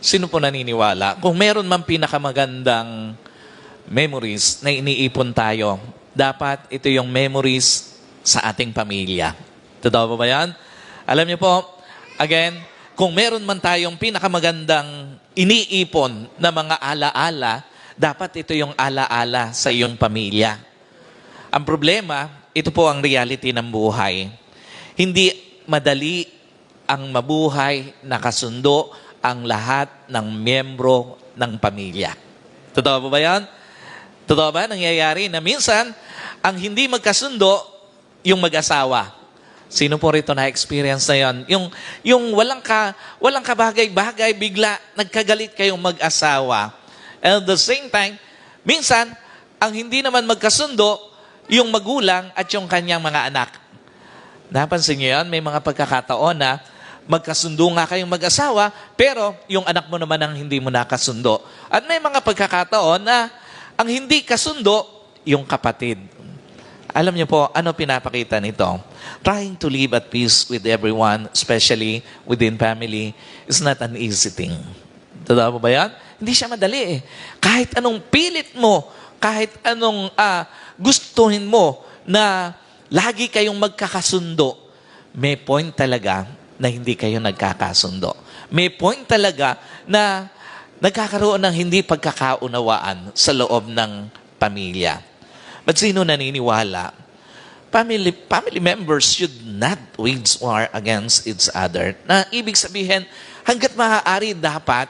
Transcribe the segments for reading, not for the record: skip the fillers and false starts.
Sino po naniniwala? Kung meron man pinakamagandang memories na iniipon tayo, dapat ito yung memories sa ating pamilya. Totoo ba yan? Alam niyo po, again, kung meron man tayong pinakamagandang iniipon na mga alaala, dapat ito yung alaala sa iyong pamilya. Ang problema, ito po ang reality ng buhay. Hindi madali ang mabuhay na kasundo ang lahat ng miyembro ng pamilya. Totoo ba yan? Totoo ba? Nangyayari na minsan, ang hindi magkasundo, yung mag-asawa. Sino po rito na-experience na yan? Yung walang kabagay-bagay, bigla nagkagalit kayong mag-asawa. And at the same time, minsan, ang hindi naman magkasundo, yung magulang at yung kanyang mga anak. Napansin niyo yan? May mga pagkakataon na magkasundo nga kayong mag-asawa, pero yung anak mo naman ang hindi mo nakasundo. At may mga pagkakataon na ang hindi kasundo, yung kapatid. Alam niyo po, ano pinapakita nito? Trying to live at peace with everyone, especially within family, is not an easy thing. Totoo ba yan? Hindi siya madali eh. Kahit anong pilit mo, kahit anong gustuhin mo na lagi kayong magkakasundo, may point talaga na hindi kayo nagkakasundo. May point talaga na nagkakaroon ng hindi pagkakaunawaan sa loob ng pamilya. But sino naniniwala? Family members should not wage war against each other. Na ibig sabihin, hanggat maaari dapat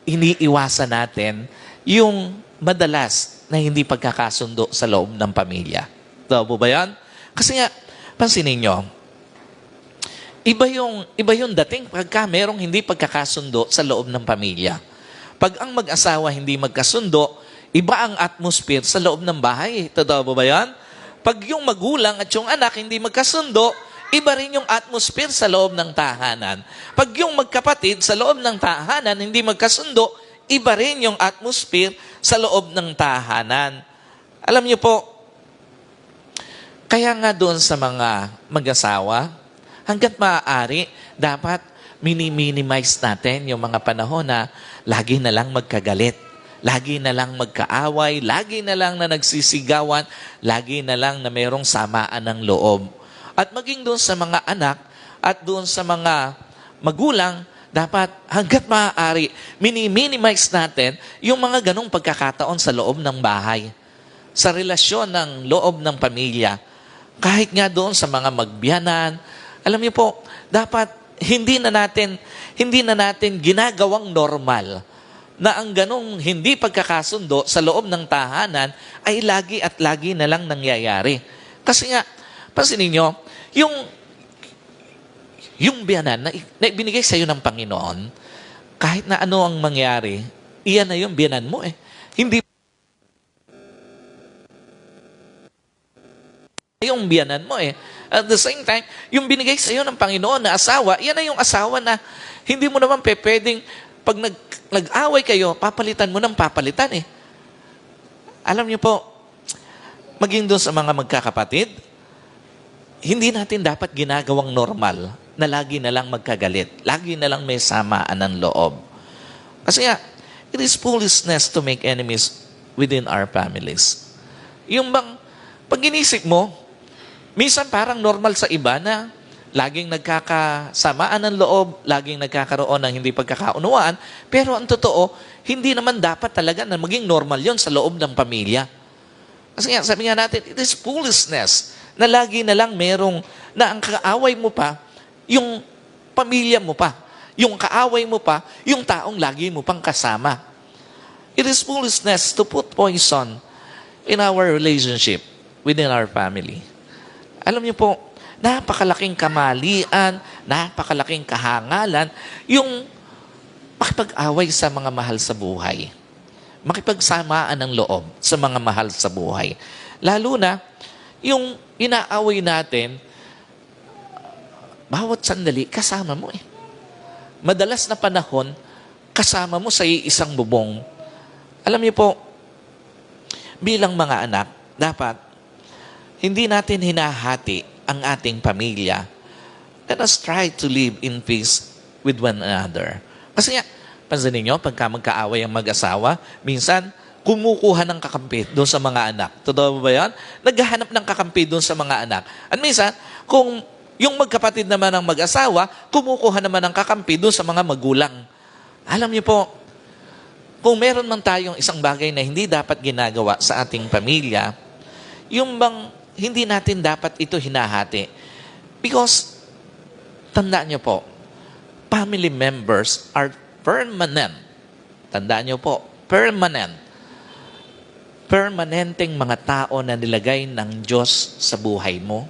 iniiwasan natin yung madalas na hindi pagkakasundo sa loob ng pamilya. Totoo ba yan? Kasi nga, pansinin nyo, iba yung dating pagka merong hindi pagkakasundo sa loob ng pamilya. Pag ang mag-asawa hindi magkasundo, iba ang atmosphere sa loob ng bahay. Totoo ba yan? Pag yung magulang at yung anak hindi magkasundo, iba rin yung atmosphere sa loob ng tahanan. Pag yung magkapatid sa loob ng tahanan hindi magkasundo, iba rin yung atmosphere sa loob ng tahanan. Alam niyo po, kaya nga doon sa mga mag-asawa, hanggat maaari, dapat minimize natin yung mga panahon na lagi na lang magkagalit, lagi na lang magkaaway, lagi na lang na nagsisigawan, lagi na lang na mayroong samaan ng loob. At maging doon sa mga anak at doon sa mga magulang, dapat hanggat maaari, minimize natin yung mga ganong pagkakataon sa loob ng bahay, sa relasyon ng loob ng pamilya. Kahit nga doon sa mga magbiyanan, alam niyo po, dapat hindi na natin ginagawang normal na ang ganong hindi pagkakasundo sa loob ng tahanan ay lagi at lagi na lang nangyayari. Kasi nga, pansinin nyo, yung biyanan na ibinigay sa iyo ng Panginoon, kahit na ano ang mangyari, iyan na yung biyanan mo eh. Hindi yung biyanan mo eh. At the same time, yung binigay sa iyo ng Panginoon na asawa, yan na yung asawa na hindi mo naman pwedeng pag nag-away kayo, papalitan mo ng papalitan eh. Alam niyo po, maging doon sa mga magkakapatid, hindi natin dapat ginagawang normal na lagi na lang magkagalit. Lagi na lang may samaan ng loob. Kasi nga, it is foolishness to make enemies within our families. Yung bang, pag inisip mo, minsan parang normal sa iba na laging nagkakasamaan ng loob, laging nagkakaroon ng hindi pagkakaunawaan, pero ang totoo, hindi naman dapat talaga na maging normal yon sa loob ng pamilya. Kasi nga, sabi nga natin, it is foolishness na lagi na lang merong, na ang kaaway mo pa, yung pamilya mo pa, yung kaaway mo pa, yung taong lagi mo pang kasama. It is foolishness to put poison in our relationship within our family. Alam niyo po, napakalaking kamalian, napakalaking kahangalan, yung makipag-away sa mga mahal sa buhay. Makipagsamaan ng loob sa mga mahal sa buhay. Lalo na, yung inaaway natin, bawat sandali, kasama mo eh. Madalas na panahon, kasama mo sa isang bubong. Alam niyo po, bilang mga anak, dapat, hindi natin hinahati ang ating pamilya. Let us try to live in peace with one another. Kasi nga, Pansinin nyo, pagka magkaaway ang mag-asawa, minsan, kumukuha ng kakampi doon sa mga anak. Totoo ba yan? Naghahanap ng kakampi doon sa mga anak. At minsan, kung yung magkapatid naman ng mag-asawa, kumukuha naman ng kakampi doon sa mga magulang. Alam niyo po, kung meron man tayong isang bagay na hindi dapat ginagawa sa ating pamilya, yung bang hindi natin dapat ito hinahati. Because, tandaan niyo po, family members are permanent. Tandaan niyo po, permanent. Permanenteng mga tao na nilagay ng Diyos sa buhay mo.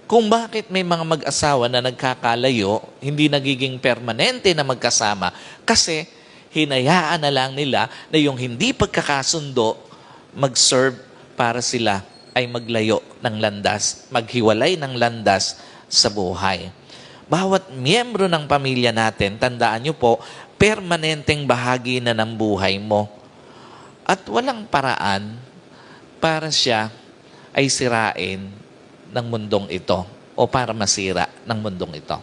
Kung bakit may mga mag-asawa na nagkakalayo, hindi nagiging permanente na magkasama, kasi hinayaan na lang nila na yung hindi pagkakasundo mag-serve para sila ay maglayo ng landas, maghiwalay ng landas sa buhay. Bawat miyembro ng pamilya natin, tandaan niyo po, permanenteng bahagi na ng buhay mo. At walang paraan para siya ay sirain ng mundong ito o para masira ng mundong ito.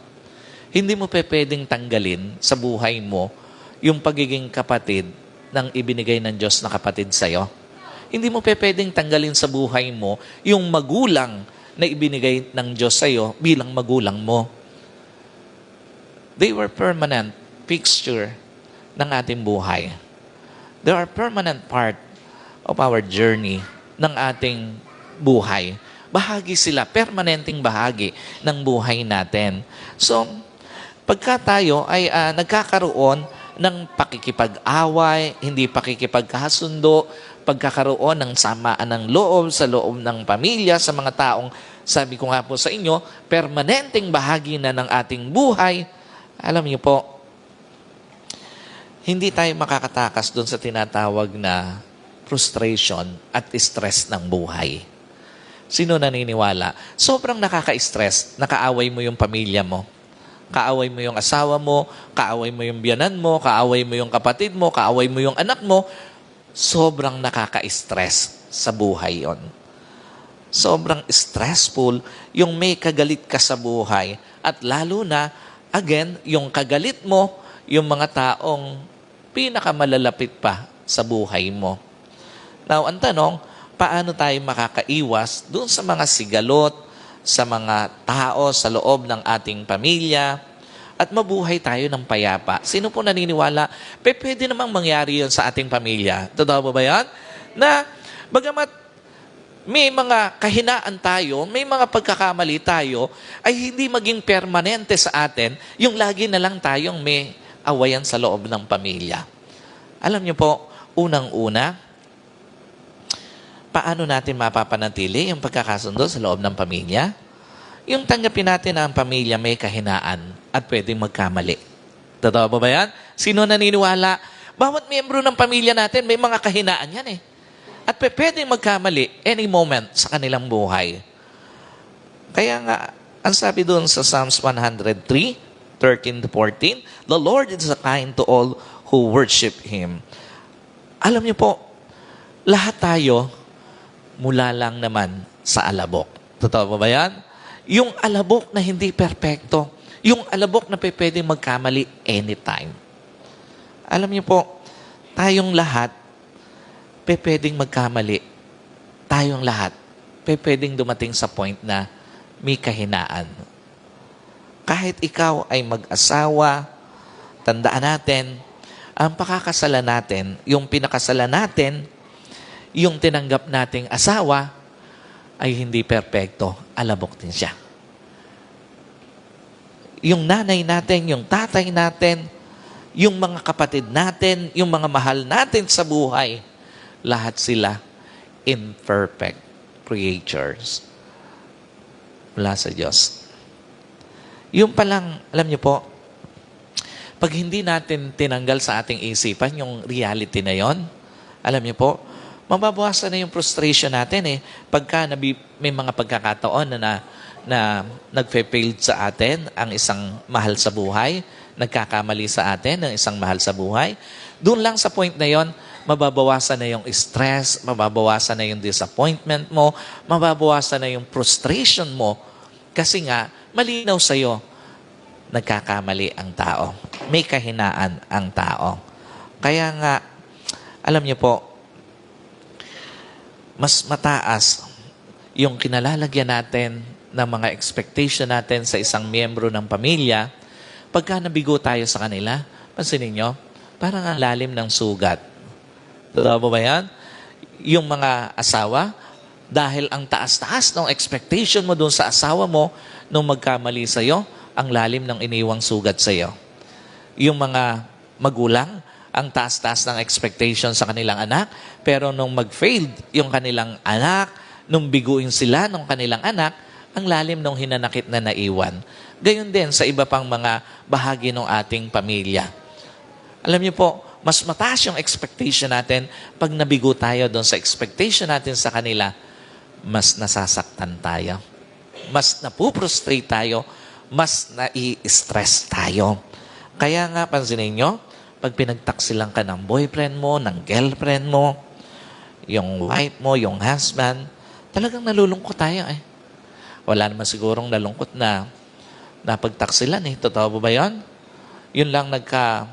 Hindi mo pwedeng tanggalin sa buhay mo yung pagiging kapatid ng ibinigay ng Diyos na kapatid sa'yo. Hindi mo pwedeng tanggalin sa buhay mo yung magulang na ibinigay ng Diyos sa'yo bilang magulang mo. They were permanent fixture ng ating buhay. They are permanent part of our journey ng ating buhay. Bahagi sila, permanenteng bahagi ng buhay natin. So, pagka tayo ay nagkakaroon ng pakikipag-away, hindi pakikipagkasundo, pagkakaroon ng samaan ng loob sa loob ng pamilya, sa mga taong, sabi ko nga po sa inyo, permanenteng bahagi na ng ating buhay. Alam niyo po, hindi tayo makakatakas doon sa tinatawag na frustration at stress ng buhay. Sino naniniwala? Sobrang nakaka-stress, nakaaway mo yung pamilya mo. Kaaway mo yung asawa mo, kaaway mo yung biyanan mo, kaaway mo yung kapatid mo, kaaway mo yung anak mo. Sobrang nakaka-stress sa buhay yon. Sobrang stressful yung may kagalit ka sa buhay. At lalo na, again, yung kagalit mo, yung mga taong pinakamalalapit pa sa buhay mo. Now, ang tanong, paano tayo makakaiwas doon sa mga sigalot, sa mga tao sa loob ng ating pamilya, at mabuhay tayo ng payapa? Sino po naniniwala? Pwede namang mangyari yun sa ating pamilya. Totoo ba yan? Na, bagamat may mga kahinaan tayo, may mga pagkakamali tayo, ay hindi maging permanente sa atin, yung lagi na lang tayong may awayan sa loob ng pamilya. Alam niyo po, unang-una, paano natin mapapanatili yung pagkakasundo sa loob ng pamilya? Yung tanggapin natin na ang pamilya may kahinaan at pwedeng magkamali. Totoo ba yan? Sino naniniwala? Bawat miyembro ng pamilya natin may mga kahinaan yan eh. At pwedeng magkamali any moment sa kanilang buhay. Kaya nga, ang sabi doon sa Psalms 103:13-14, the Lord is kind to all who worship Him. Alam niyo po, lahat tayo mula lang naman sa alabok. Totoo ba yan? Yung alabok na hindi perpekto. Yung alabok na pwedeng magkamali anytime. Alam niyo po, tayong lahat pwedeng magkamali. Tayong lahat pwedeng dumating sa point na may kahinaan. Kahit ikaw ay mag-asawa, tandaan natin, ang pakakasalan natin, yung pinakasalan natin, yung tinanggap nating asawa, ay hindi perpekto. Alabok din siya. Yung nanay natin, yung tatay natin, yung mga kapatid natin, yung mga mahal natin sa buhay, lahat sila imperfect creatures mula sa Diyos. Yung palang, alam niyo po, pag hindi natin tinanggal sa ating isipan yung reality na yon, alam niyo po, mababawasan na yung frustration natin eh. Pagka may mga pagkakataon na nagfe-failed sa atin ang isang mahal sa buhay, nagkakamali sa atin ang isang mahal sa buhay, doon lang sa point na yon, mababawasan na yung stress, mababawasan na yung disappointment mo, mababawasan na yung frustration mo. Kasi nga, malinaw sa'yo, nagkakamali ang tao. may kahinaan ang tao. Kaya nga, alam niyo po, mas mataas yung kinalalagyan natin ng mga expectation natin sa isang miyembro ng pamilya. Pagka nabigo tayo sa kanila, pansinin nyo, parang ang lalim ng sugat. Totoo ba yan? Yung mga asawa, dahil ang taas-taas ng expectation mo doon sa asawa mo nung magkamali sa'yo, ang lalim ng iniwang sugat sa'yo. Yung mga magulang, ang taas-taas ng expectation sa kanilang anak, pero nung mag-failed yung kanilang anak, nung biguin sila ng kanilang anak, ang lalim ng hinanakit na naiwan. Gayon din sa iba pang mga bahagi ng ating pamilya. Alam niyo po, mas mataas yung expectation natin pag nabigo tayo doon sa expectation natin sa kanila, mas nasasaktan tayo. Mas napuprostrate tayo, mas nai-stress tayo. Kaya nga, pansinin nyo, pag pinagtaksilan ka ng boyfriend mo, ng girlfriend mo, yung wife mo, yung husband, talagang nalulungkot tayo eh. Wala naman sigurong nalungkot na napagtaksilan eh. Totoo ba yun? Yun lang nagkalamigan,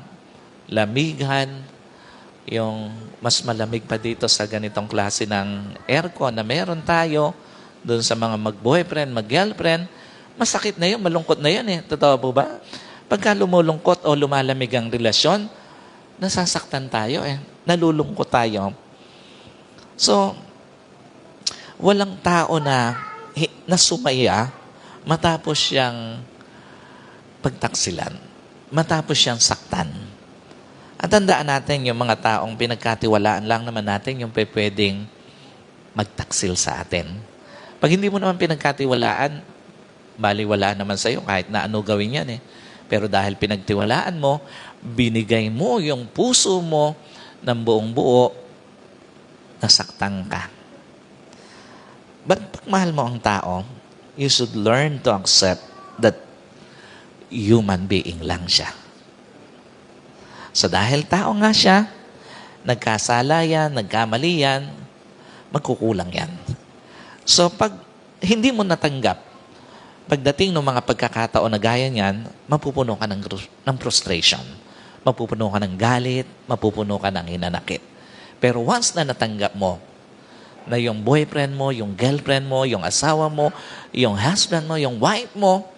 yung mas malamig pa dito sa ganitong klase ng aircon na meron tayo, doon sa mga mag-boyfriend, mag-girlfriend, masakit na yun, malungkot na yun eh. Totoo po ba? Pagka lumulungkot o lumalamig ang relasyon, nasasaktan tayo eh. Nalulungkot tayo. So, walang tao na sumaya matapos siyang pagtaksilan. Matapos siyang saktan. At tandaan natin yung mga taong pinagkatiwalaan lang naman natin yung pwedeng magtaksil sa atin. Pag hindi mo naman pinagkatiwalaan, baliwala naman sa'yo kahit na ano gawin yan eh. Pero dahil pinagtiwalaan mo, binigay mo yung puso mo ng buong buo, nasaktan ka. But pag mahal mo ang tao, you should learn to accept that human being lang siya. So dahil tao nga siya, nagkasala yan, nagkamali yan, magkukulang yan. So pag hindi mo natanggap, pagdating ng mga pagkakataon na gaya niyan, mapupuno ka ng frustration. Mapupuno ka ng galit, mapupuno ka ng hinanakit. Pero once na natanggap mo, na yung boyfriend mo, yung girlfriend mo, yung asawa mo, yung husband mo, yung wife mo,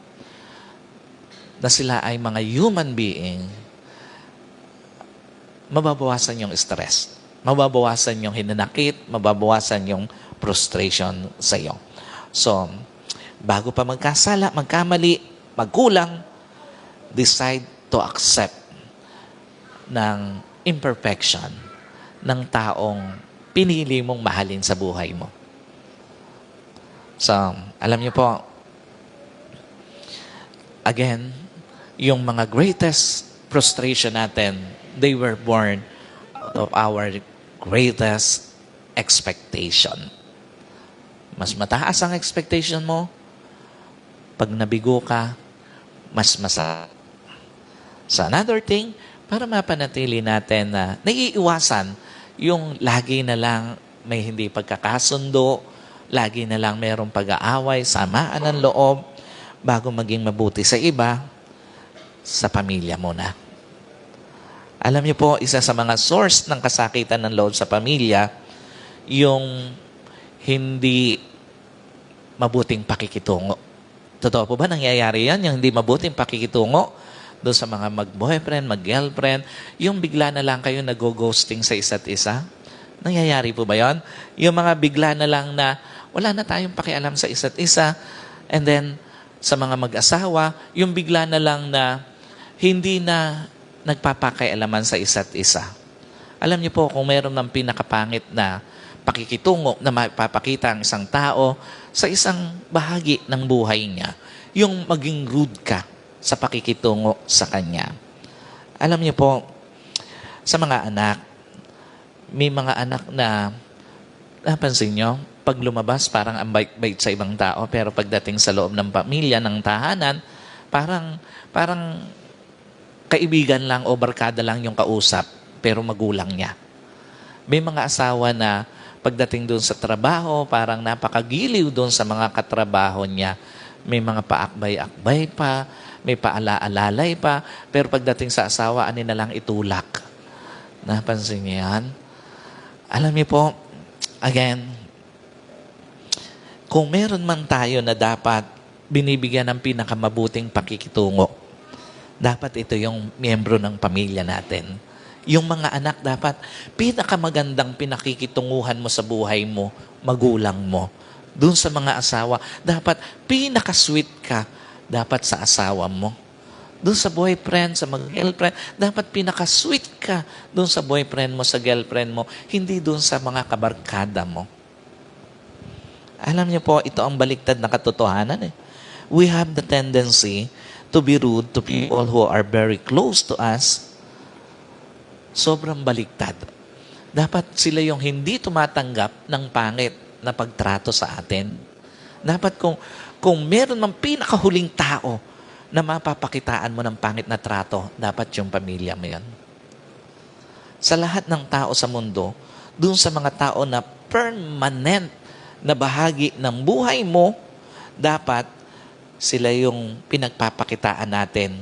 na sila ay mga human being, mababawasan yung stress. Mababawasan yung hinanakit, mababawasan yung frustration sa iyo. So, bago pa magkasala, magkamali, magkulang, decide to accept ng imperfection ng taong pinili mong mahalin sa buhay mo. So, alam niyo po, again, yung mga greatest frustration natin, they were born out of our greatest expectation. Mas mataas ang expectation mo, pag nabigo ka, mas masa. So another thing, para mapanatili natin na naiiwasan yung lagi na lang may hindi pagkakasundo, lagi na lang mayroong pag-aaway, samaan ng loob, bago maging mabuti sa iba, sa pamilya mo na. Alam niyo po, isa sa mga source ng kasakitan ng loob sa pamilya, yung hindi mabuting pakikitungo. Totoo po ba nangyayari yan? Yung hindi mabuting pakikitungo doon sa mga mag-boyfriend, mag-girlfriend, yung bigla na lang kayo nag-ghosting sa isa't isa? Nangyayari po ba yan? Yung mga bigla na lang na wala na tayong pakialam sa isa't isa, and then sa mga mag-asawa, yung bigla na lang na hindi na nagpapakialaman sa isa't isa. Alam niyo po, kung meron ng pinakapangit na pakikitungo na mapapakita ang isang tao sa isang bahagi ng buhay niya, yung maging rude ka sa pakikitungo sa kanya. Alam niyo po, sa mga anak, may mga anak na, napansin niyo, pag lumabas, parang ang bait-bait sa ibang tao, pero pagdating sa loob ng pamilya, ng tahanan, parang kaibigan lang o barkada lang yung kausap, pero magulang niya. May mga asawa na pagdating doon sa trabaho, parang napakagiliw doon sa mga katrabaho niya. May mga paakbay-akbay pa, may paala-alalay pa, pero pagdating sa asawa, ani na lang itulak. Napansin niyo yan? Alam niyo po, again, kung meron man tayo na dapat binibigyan ng pinakamabuting pakikitungo, dapat ito yung miyembro ng pamilya natin. Yung mga anak dapat pinakamagandang pinakikitunguhan mo sa buhay mo, magulang mo. Doon sa mga asawa, dapat pinaka-sweet ka dapat sa asawa mo. Doon sa boyfriend, sa girlfriend, dapat pinaka-sweet ka doon sa boyfriend mo, sa girlfriend mo, hindi doon sa mga kabarkada mo. Alam niyo po, ito ang baliktad na katotohanan eh. We have the tendency to be rude to people who are very close to us. Sobrang baliktad. Dapat sila yung hindi tumatanggap ng pangit na pagtrato sa atin. Dapat kung meron mang pinakahuling tao na mapapakitaan mo ng pangit na trato, dapat yung pamilya mo yan. Sa lahat ng tao sa mundo, dun sa mga tao na permanent na bahagi ng buhay mo, dapat sila yung pinagpapakitaan natin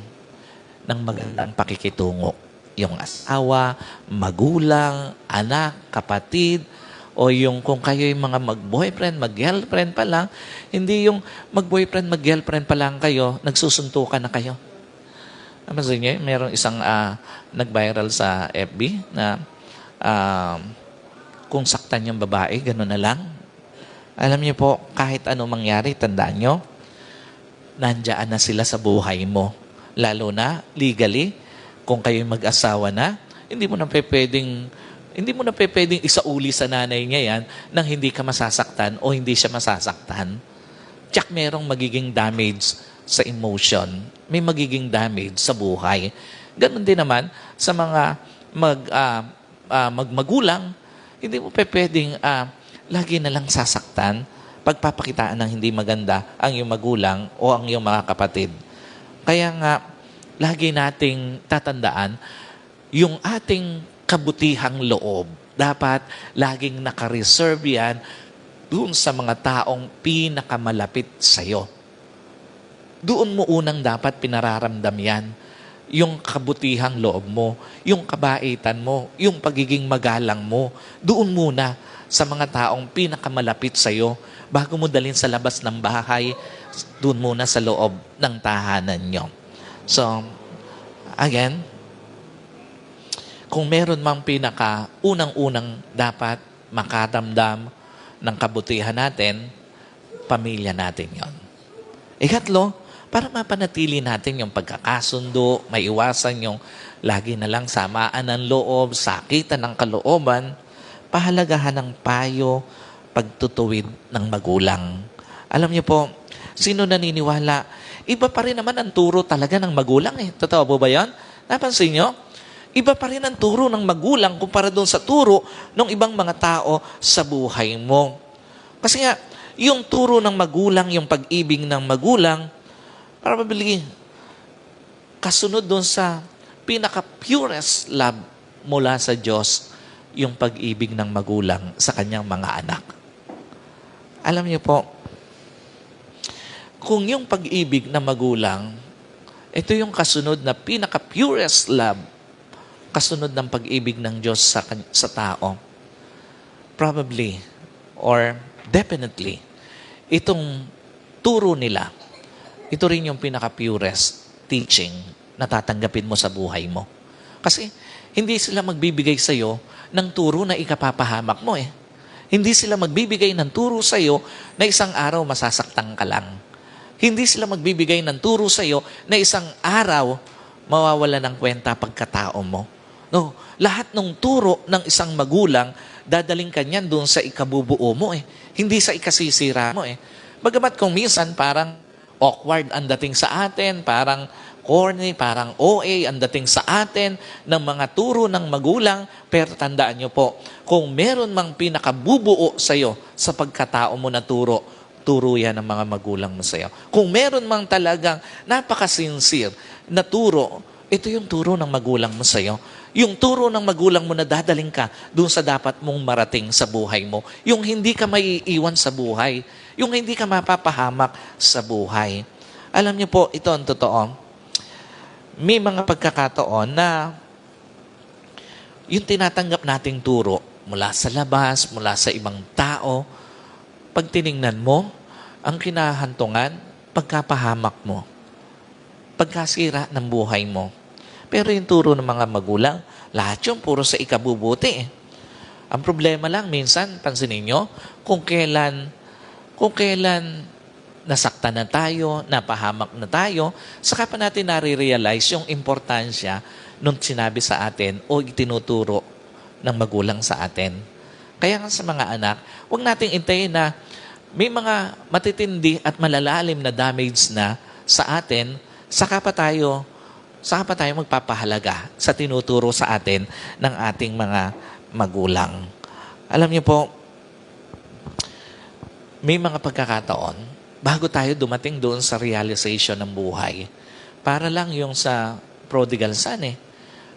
ng magandang pakikitungo. Yung asawa, magulang, anak, kapatid, o yung kung kayo yung mga mag-boyfriend, mag-girlfriend pa lang, hindi yung mag-boyfriend, mag-girlfriend pa lang kayo, nagsusuntukan na kayo. Masin niyo, mayroong isang nag-viral sa FB na kung saktan yung babae, gano'n na lang. Alam niyo po, kahit ano mangyari, tandaan niyo, nandiyan na sila sa buhay mo. Lalo na, legally, kung kayo'y mag-asawa na, hindi mo na pwedeng isauli sa nanay niya yan nang hindi ka masasaktan o hindi siya masasaktan. Tsak merong magiging damage sa emotion. May magiging damage sa buhay. Ganon din naman sa mga magmagulang, hindi mo pwedeng lagi na lang sasaktan pagpapakitaan ng hindi maganda ang iyong magulang o ang iyong mga kapatid. Kaya nga, lagi nating tatandaan, yung ating kabutihang loob, dapat laging nakareserve yan doon sa mga taong pinakamalapit sa'yo. Doon mo unang dapat pinararamdam yan. Yung kabutihang loob mo, yung kabaitan mo, yung pagiging magalang mo, doon muna sa mga taong pinakamalapit sa'yo bago mo dalhin sa labas ng bahay, doon muna sa loob ng tahanan nyo. So, again, kung meron mang unang-unang dapat makatamdam ng kabutihan natin, pamilya natin yon. Ikatlo, para mapanatili natin yung pagkakasundo, maiwasan yung lagi na lang samaan ng loob, sakitan ng kalooban, pahalagahan ng payo, pagtutuwid ng magulang. Alam niyo po, sino naniniwala? Iba pa rin naman ang turo talaga ng magulang eh. Totoo po ba yan? Napansin niyo? Iba pa rin ang turo ng magulang kumpara doon sa turo ng ibang mga tao sa buhay mo. Kasi nga, yung turo ng magulang, yung pag-ibig ng magulang, probably kasunod doon sa pinaka-purest love mula sa Diyos, yung pag-ibig ng magulang sa kanyang mga anak. Alam niyo po, kung yung pag-ibig ng magulang, ito yung kasunod na pinaka-purest love, kasunod ng pag-ibig ng Diyos sa tao, probably or definitely, itong turo nila, ito rin yung pinaka-purest teaching na tatanggapin mo sa buhay mo. Kasi hindi sila magbibigay sa'yo ng turo na ikapapahamak mo eh. Hindi sila magbibigay ng turo sa'yo na isang araw masasaktan ka lang. Hindi sila magbibigay ng turo sa'yo na isang araw mawawala ng kwenta pagkatao mo. No, lahat ng turo ng isang magulang, dadaling ka niyan doon sa ikabubuo mo eh. Hindi sa ikasisira mo eh. Bagamat kung minsan parang awkward ang dating sa atin, parang corny, parang OA ang dating sa atin ng mga turo ng magulang, pero tandaan nyo po, kung meron mang pinakabubuo sa'yo sa pagkatao mo na turo yan ng mga magulang mo sa'yo. Kung meron mang talagang napaka-sincere na turo, ito yung turo ng magulang mo sa'yo. Yung turo ng magulang mo na dadaling ka doon sa dapat mong marating sa buhay mo. Yung hindi ka maiiwan sa buhay. Yung hindi ka mapapahamak sa buhay. Alam niyo po, ito ang totoo. may mga pagkakataon na yung tinatanggap nating turo mula sa labas, mula sa ibang tao, pag tiningnan mo, ang kinahantungan, pagkapahamak mo, pagkasira ng buhay mo. Pero yung turo ng mga magulang, lahat yun puro sa ikabubuti. Ang problema lang, minsan, pansinin nyo, kung kailan nasaktan na tayo, napahamak na tayo, saka pa natin nare-realize yung importansya nung sinabi sa atin o itinuturo ng magulang sa atin. Kaya nga sa mga anak, huwag nating intayin na may mga matitindi at malalalim na damage na sa atin, saka pa tayo magpapahalaga sa tinuturo sa atin ng ating mga magulang. Alam niyo po, may mga pagkakataon, bago tayo dumating doon sa realization ng buhay, para lang yung sa prodigal son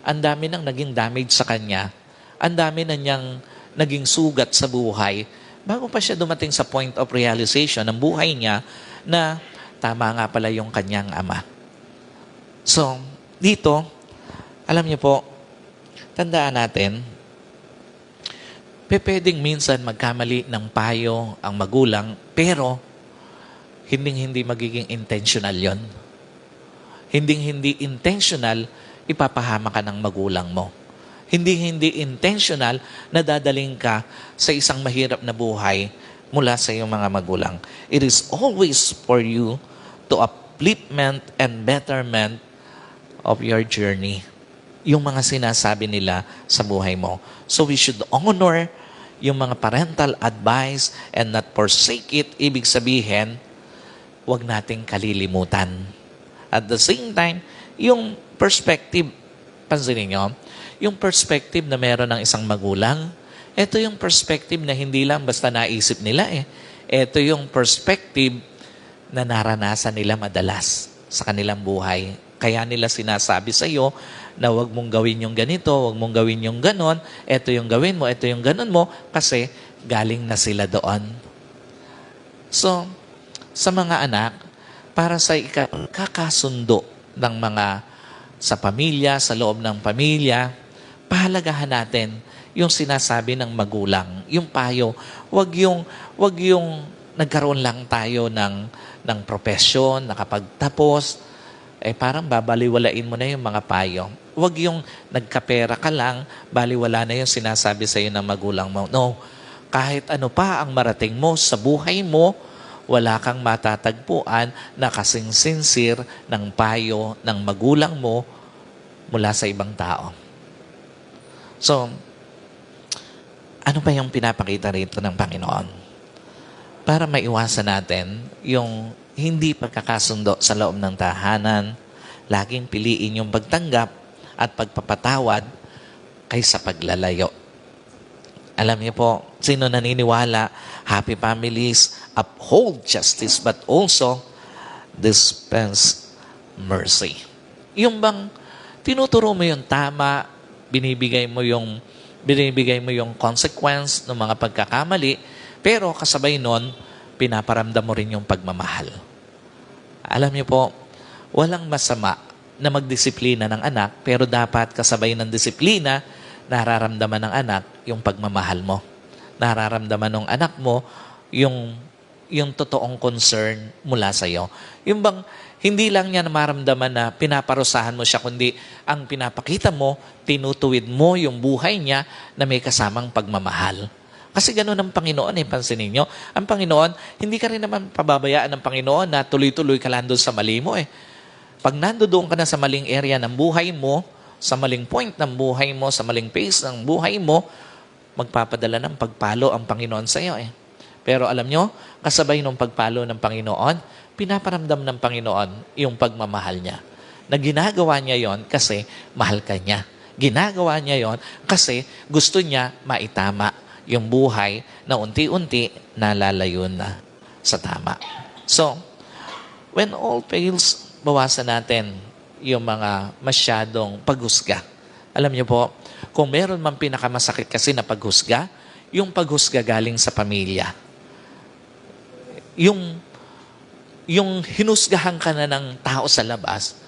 ang dami nang naging damage sa kanya, ang dami na niyang naging sugat sa buhay, bago pa siya dumating sa point of realization ng buhay niya na tama nga pala yung kanyang ama. So, dito, alam niyo po, tandaan natin, pwedeng minsan magkamali ng payo ang magulang, pero hindi magiging intentional yon. Hindi intentional, ipapahama ka ng magulang mo. Hindi intentional na dadaling ka sa isang mahirap na buhay mula sa iyong mga magulang. It is always for you to upliftment and betterment of your journey. Yung mga sinasabi nila sa buhay mo. So we should honor yung mga parental advice and not forsake it. Ibig sabihin, huwag nating kalilimutan. At the same time, yung perspective, pansinin nyo, yung perspective na meron ng isang magulang, ito yung perspective na hindi lang basta naisip nila Ito yung perspective na naranasan nila madalas sa kanilang buhay. Kaya nila sinasabi sa iyo na huwag mong gawin yung ganito, huwag mong gawin yung ganon, ito yung gawin mo, ito yung ganon mo, kasi galing na sila doon. So, sa mga anak, para sa kakasundo ng mga sa pamilya, sa loob ng pamilya, pahalagahan natin yung sinasabi ng magulang, yung payo. Wag yung nagkaroon lang tayo ng profesyon, nakapagtapos, parang babaliwalain mo na yung mga payo. Wag yung nagkapera ka lang, baliwala na yung sinasabi sa iyo ng magulang mo. No, kahit ano pa ang marating mo sa buhay mo, wala kang matatagpuan na kasing sincere ng payo ng magulang mo mula sa ibang tao. So, ano ba yung pinapakita rito ng Panginoon? Para maiwasan natin yung hindi pagkakasundo sa loob ng tahanan, laging piliin yung pagtanggap at pagpapatawad kaysa paglalayo. Alam niyo po, sino naniniwala, happy families uphold justice but also dispense mercy. Yung bang tinuturo mo yung tama, binibigay mo yung consequence ng mga pagkakamali, pero kasabay nun, pinaparamdam mo rin yung pagmamahal. Alam niyo po, walang masama na magdisiplina ng anak, pero dapat kasabay ng disiplina, nararamdaman ng anak yung pagmamahal mo. Nararamdaman ng anak mo yung totoong concern mula sa iyo. Yung bang hindi lang niya maramdaman na pinaparusahan mo siya, kundi ang pinapakita mo, tinutuwid mo yung buhay niya na may kasamang pagmamahal. Kasi gano'n ang Panginoon pansinin nyo. Ang Panginoon, hindi ka rin naman pababayaan ng Panginoon na tuloy-tuloy ka lang doon sa mali mo Pag nandoon ka na sa maling area ng buhay mo, sa maling point ng buhay mo, sa maling pace ng buhay mo, magpapadala ng pagpalo ang Panginoon sa iyo Pero alam nyo, kasabay ng pagpalo ng Panginoon, pinaparamdam ng Panginoon yung pagmamahal niya. Na ginagawa niya yon kasi mahal ka niya. Ginagawa niya yon kasi gusto niya maitama yung buhay na unti-unti nalalayo na sa tama. So, when all fails, bawasan natin yung mga masyadong paghusga. Alam niyo po, kung meron man pinakamasakit kasi na paghusga, yung paghusga galing sa pamilya. Yung hinusgahan ka na ng tao sa labas,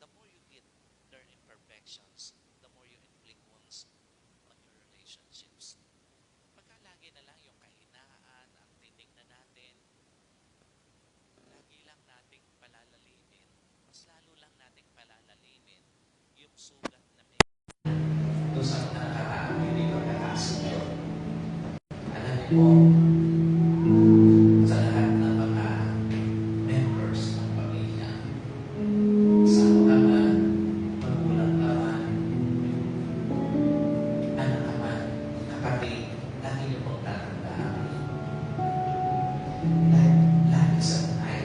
The more you get their imperfections, the more you inflict wounds on your relationships. Pagka lagi na lang yung kahinaan ang titignan natin, lagi lang nating palalalimin, mas lalo lang nating palalalimin yung sugat na may. Doon sa nakaraan, hindi ko nakasundo. Alam niyo po, sa lahat ng mga members ng pamilya, asawa ka man, magulang ka man, anak ka man, kapatid, lagi niyo pong tatandaan. Lagi sa tunay,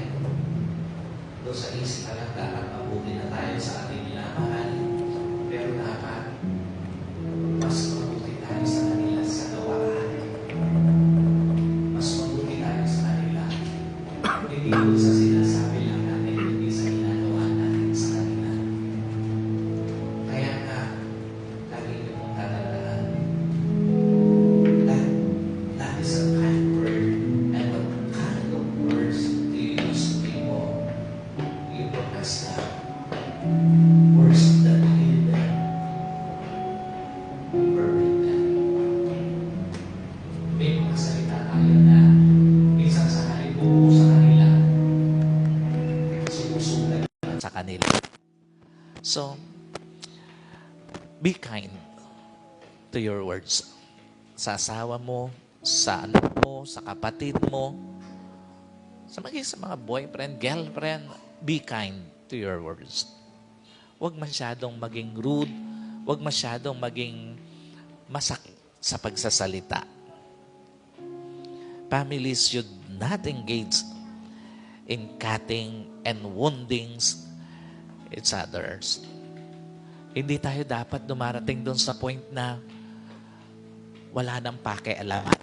doon sa isip ka lang dapat mabuti na tayo sa ating minamahal, pero dapat mas mabuti tayo sa kanila sa gawaan. Mas mabuti tayo sa kanila. Hindi doon sa sinasabi lang natin, hindi sa ginagawa natin sa kanila. Kaya nga, lagi niyo pong tatandaan, that is a kind word. And what kind of words do you use to people? You put as words that heal them, permit them. May mga salita tayo na minsan sa halibuo sa kanila, sinusulat sa kanila. So, be kind to your words. Sa asawa mo, sa anak mo, sa kapatid mo, sa mga boyfriend, girlfriend, be kind to your words. Huwag masyadong maging rude, huwag masyadong maging masakit sa pagsasalita. Families should not engage in cutting and wounding each others. Hindi tayo dapat dumarating doon sa point na wala nang pakialaman.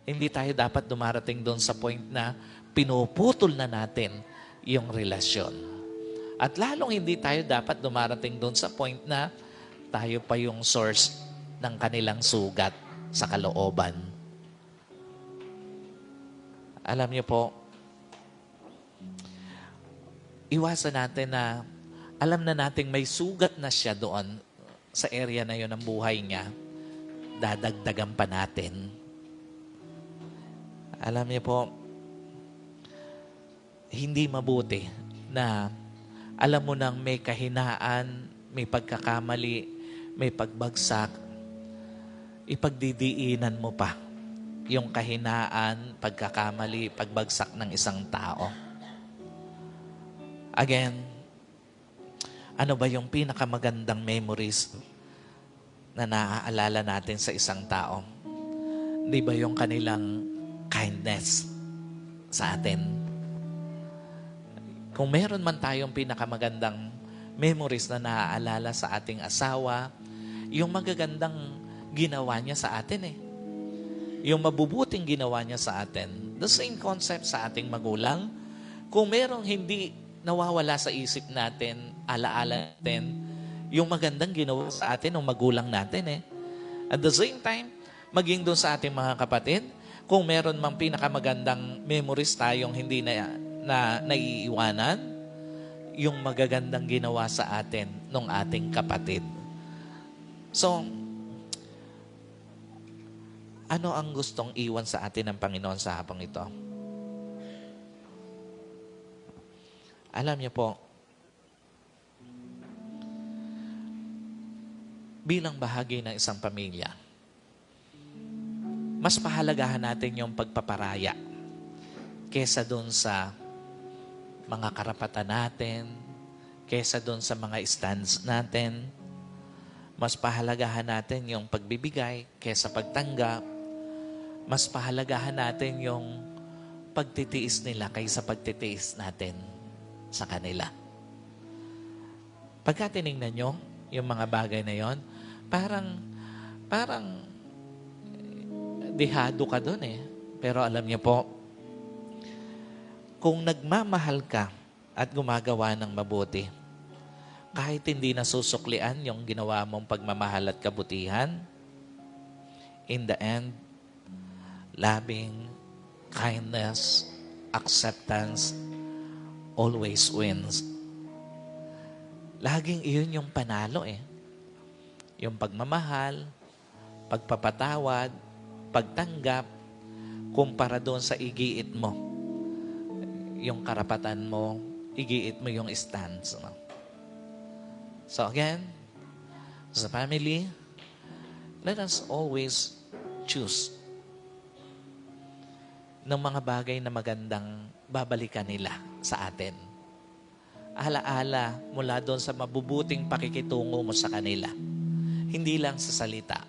Hindi tayo dapat dumarating doon sa point na pinuputol na natin yung relasyon. At lalong hindi tayo dapat dumarating doon sa point na tayo pa yung source ng kanilang sugat sa kalooban. Alam niyo po, iwasan natin na alam na nating may sugat na siya doon sa area na yun ng buhay niya, dadagdagan pa natin. Alam niyo po, hindi mabuti na alam mo nang may kahinaan, may pagkakamali, may pagbagsak, ipagdidiinan mo pa yung kahinaan, pagkakamali, pagbagsak ng isang tao. Again, ano ba yung pinakamagandang memories na naaalala natin sa isang tao? Di ba yung kanilang kindness sa atin? Kung meron man tayong pinakamagandang memories na naaalala sa ating asawa, yung magagandang ginawa niya sa atin eh. Yung mabubuting ginawa niya sa atin. The same concept sa ating magulang. Kung merong hindi nawawala sa isip natin, alaala natin, yung magandang ginawa sa atin ng magulang natin eh. At the same time, maging doon sa ating mga kapatid, kung meron mang pinakamagandang memories tayong hindi na naiiwanan, yung magagandang ginawa sa atin ng ating kapatid. So, ano ang gustong iwan sa atin ng Panginoon sa hapong ito? Alam niyo po, bilang bahagi ng isang pamilya, mas pahalagahan natin yung pagpaparaya kesa doon sa mga karapatan natin, kesa doon sa mga stands natin. Mas pahalagahan natin yung pagbibigay kesa pagtanggap. Mas pahalagahan natin yung pagtitiis nila kaysa pagtitiis natin sa kanila. Pagka tinignan nyo yung mga bagay na yon, parang dihado ka doon eh. Pero alam niyo po, kung nagmamahal ka at gumagawa ng mabuti, kahit hindi nasusuklian yung ginawa mong pagmamahal at kabutihan, in the end, loving, kindness, acceptance, always wins. Laging iyon yung panalo eh. Yung pagmamahal, pagpapatawad, pagtanggap, kumpara doon sa igiit mo. Yung karapatan mo, igiit mo yung stance mo. So again, as a family, let us always choose ng mga bagay na magandang babalikan nila sa atin. Alaala mula doon sa mabubuting pakikitungo mo sa kanila. Hindi lang sa salita,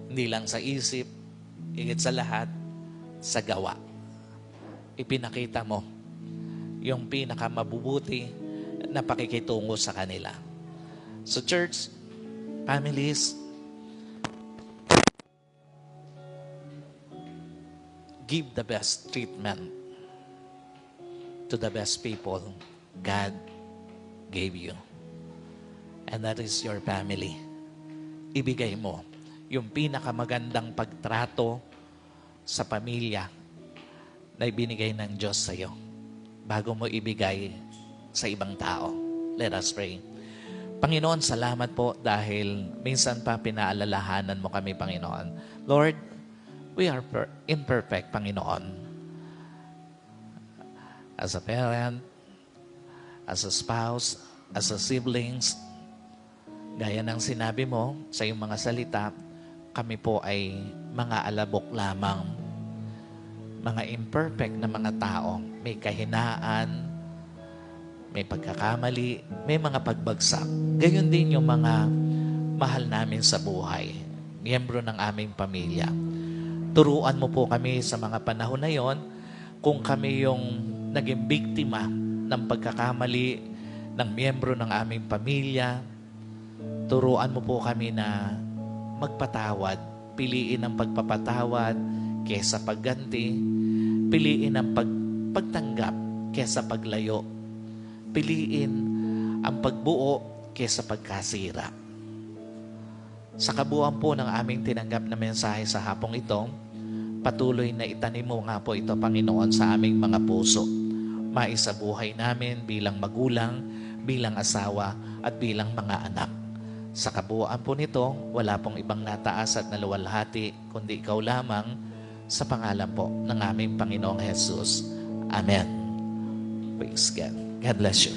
hindi lang sa isip, higit sa lahat, sa gawa. Ipinakita mo yung pinakamabubuti na pakikitungo sa kanila. So church, families, give the best treatment to the best people God gave you. And that is your family. Ibigay mo yung pinakamagandang pagtrato sa pamilya na ibinigay ng Diyos sa iyo bago mo ibigay sa ibang tao. Let us pray. Panginoon, salamat po dahil minsan pa pinaalalahanan mo kami, Panginoon. Lord, we are imperfect, Panginoon. As a parent, as a spouse, as a siblings, gaya ng sinabi mo sa iyong mga salita, kami po ay mga alabok lamang, mga imperfect na mga tao. May kahinaan, may pagkakamali, may mga pagbagsak. Gayon din yung mga mahal namin sa buhay, miyembro ng aming pamilya. Turuan mo po kami sa mga panahon na yon kung kami yung naging biktima ng pagkakamali ng miyembro ng aming pamilya. Turuan mo po kami na magpatawad. Piliin ang pagpapatawad kesa pagganti. Piliin ang pagtanggap kesa paglayo. Piliin ang pagbuo kesa pagkasira. Sa kabuuan po ng aming tinanggap na mensahe sa hapong ito, patuloy na itanim mo nga po ito, Panginoon, sa aming mga puso. Maisabuhay namin bilang magulang, bilang asawa, at bilang mga anak. Sa kabuuan po nito, wala pong ibang nataas at naluwalhati, kundi ikaw lamang, sa pangalan po ng aming Panginoong Jesus. Amen. Praise God. God bless you.